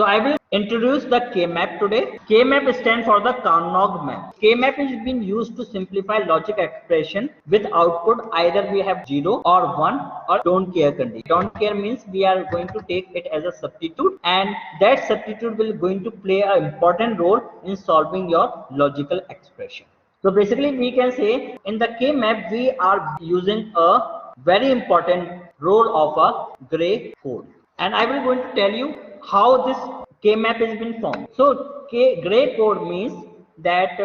So I will introduce the K-map today. K-map stands for the Karnaugh map. K-map is being used to simplify logic expression with output either we have 0 or 1 or don't care condition. Don't care means we are going to take it as a substitute, and that substitute will going to play an important role in solving your logical expression. So basically we can say in the K-map we are using a very important role of a gray code. And I will going to tell you how this K-map has been formed. So gray code means that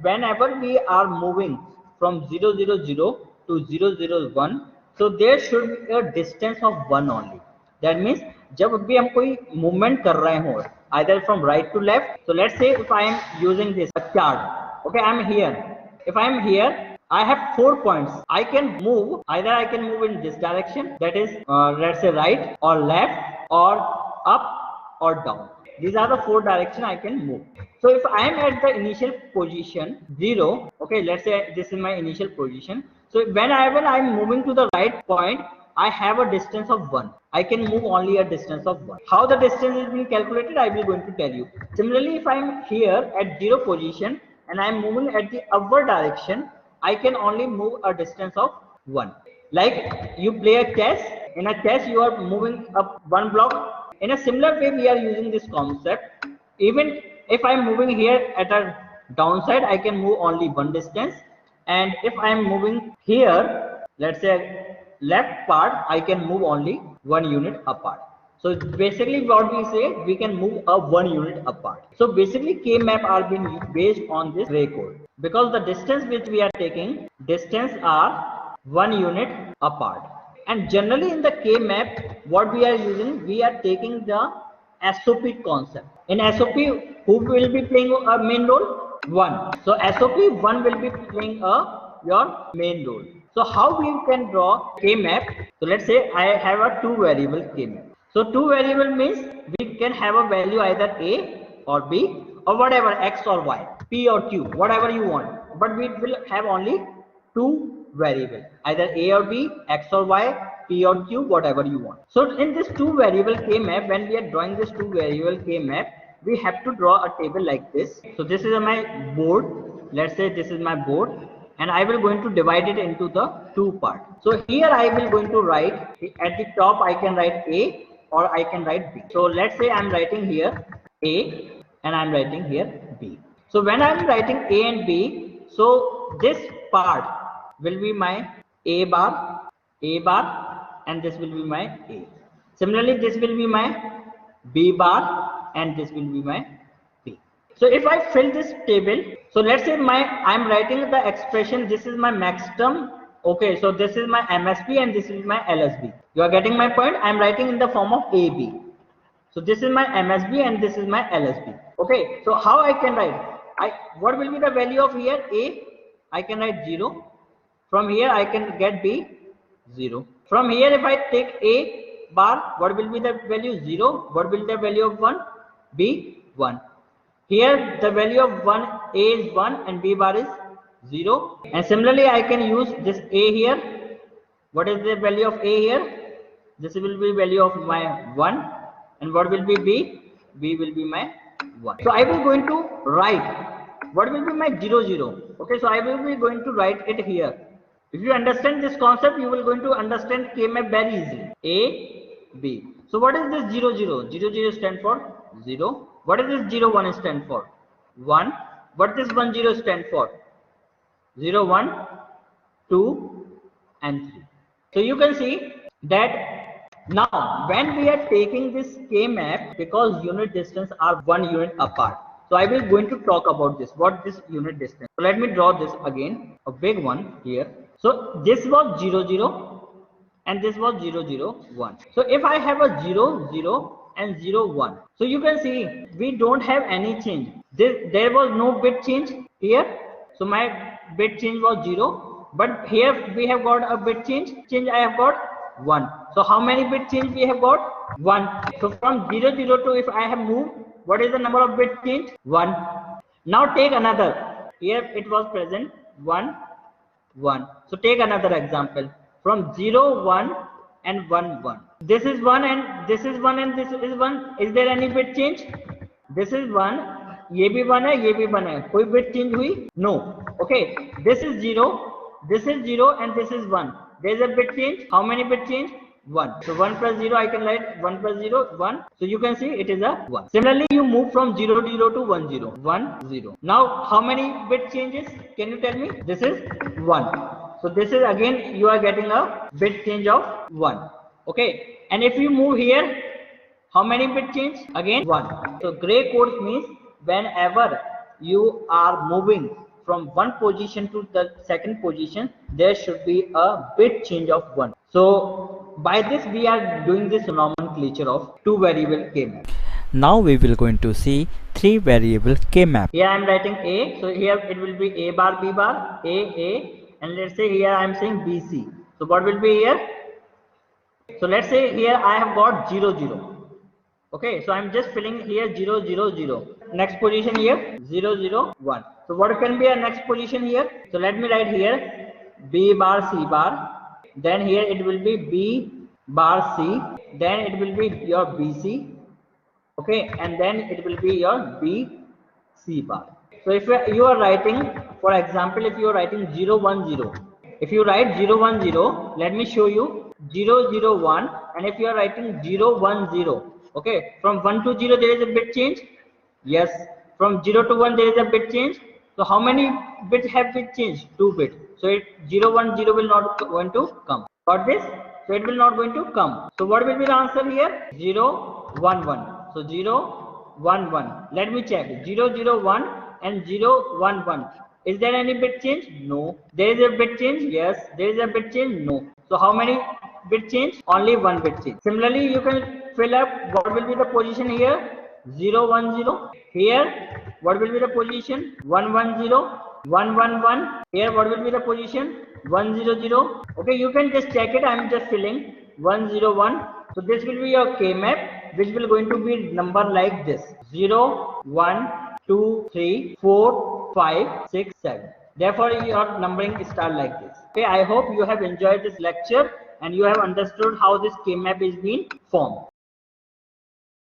whenever we are moving from 000 to 001, so there should be a distance of 1 only. That means जब भी हम कोई movement कर रहे हो either from right to left, so let's say if I am using this chart, okay, I am here. If I am here, I have 4 points. I can move, either I can move in this direction, that is let's say right or left or up or down. These are the 4 directions I can move. So if I am at the initial position 0, okay, let's say this is my initial position. So whenever I am moving to the right point, I have a distance of 1. I can move only a distance of 1. How the distance is being calculated, I will going to tell you. Similarly, if I am here at 0 position and I am moving at the upward direction, I can only move a distance of 1. Like you play a chess. In a chess, you are moving up 1 block. In a similar way, we are using this concept. Even if I am moving here at a downside, I can move only 1 distance. And if I am moving here, let's say left part, I can move only 1 unit apart. So basically what we say, we can move a 1 unit apart. So basically K-map are being based on this gray code, because the distance which we are taking, distance are 1 unit apart. And generally in the K-map, what we are using, we are taking the SOP concept. In SOP, who will be playing a main role? 1. So SOP 1 will be playing your main role. So how we can draw K-map? So let's say I have a 2 variable K-map. So 2 variable means we can have a value either A or B or whatever, X or Y, P or Q, whatever you want. But we will have only 2 variable, either A or B, X or Y, P or Q, whatever you want. So in this 2 variable K-map, when we are drawing this 2 variable K-map, we have to draw a table like this. So this is my board. Let's say this is my board. And I will going to divide it into the 2 parts. So here I will going to write, at the top I can write A or I can write B. So let's say I'm writing here A and I'm writing here B. So when I'm writing A and B, so this part will be my A bar, and this will be my A. Similarly, this will be my B bar and this will be my B. So if I fill this table, so let's say I'm writing the expression, this is my max term. Okay, so this is my MSB and this is my LSB. You are getting my point? I'm writing in the form of AB. So this is my MSB and this is my LSB. Okay, so how I can write? What will be the value of here? A, I can write 0. From here I can get B, 0. From here if I take A bar, what will be the value? 0. What will be the value of 1? B, 1. Here the value of 1, A is 1 and B bar is 0. And similarly I can use this A here. What is the value of A here? This will be value of my 1. And what will be B? B will be my 1. So I will going to write what will be my 0. Okay, so I will be going to write it here. If you understand this concept, you will going to understand K-map very easily. A, B. So what is this 0 stand for 0. What is this 1 stand for? 1. What does 10 stand for? 0, 1, 2 and 3. So you can see that now when we are taking this K-map, because unit distance are 1 unit apart. So I will going to talk about this, what this unit distance. So let me draw this again, a big one here. So this was 0 and this was 001. So if I have a 0 and 01, so you can see we don't have any change. There was no bit change here. So my bit change was 0, but here we have got a bit change. I have got 1. So how many bit change we have got? 1. So from 0 to if I have moved, what is the number of bit change? 1. Now take another. Here it was present 1, 1. So take another example from 0, 1 and 1, 1. This is 1 and this is 1 and this is 1. Is there any bit change? This is 1, ये भी 1 है, ये भी 1 है. कोई bit change हुई? No. Okay. This is 0, and this is 1. There is a bit change. How many bit change? 1. So 1 plus 0, I can write 1 plus 0, 1. So you can see it is a 1. Similarly, you move from 0, 0 to 1, 0. 1, 0. Now, how many bit changes? Can you tell me? This is 1. So this is again, you are getting a bit change of 1. Okay. And if you move here, how many bit change? Again 1. So gray codes means whenever you are moving from one position to the second position, there should be a bit change of 1. So by this we are doing this nomenclature of two variable K-map. Now we will going to see three variable K-map. Here I am writing A, so here it will be A bar, B bar, A, and let's say here I am saying BC. So what will be here? So let's say here I have got 0, 0. Okay, so I'm just filling here 0, 0, 0. Next position here 0, 0, 1. So what can be our next position here? So let me write here B bar, C bar. Then here it will be B bar C. Then it will be your BC. Okay, and then it will be your BC bar. So if you are writing, for example, if you are writing 0, 1, 0. If you write 0, 1, 0, let me show you 0, 0, 1. And if you are writing 0, 1, 0. Okay, from 1 to 0 there is a bit change. Yes, from 0 to 1 there is a bit change. So how many bits have bit changed? 2 bits. So 0, 1, 0 will not going to come. Got this? So it will not going to come. So what will be the answer here? 0, 1, 1. So 0, 1, 1. Let me check. 0, 0, 1 and 0, 1, 1. Is there any bit change? No. There is a bit change? Yes. There is a bit change? No. So how many bit change? Only one bit change. Similarly, you can fill up what will be the position here? 0, 1, 0. Here, what will be the position? 1, 1, 0. 1, 1, 1. Here, what will be the position? 1, 0, 0. Okay, you can just check it. I am just filling 1, 0, 1. So this will be your K-map, which will going to be number like this: 0, 1, 2, 3, 4, 5, 6, 7. Therefore, your numbering start like this. Okay, I hope you have enjoyed this lecture and you have understood how this K-map is being formed.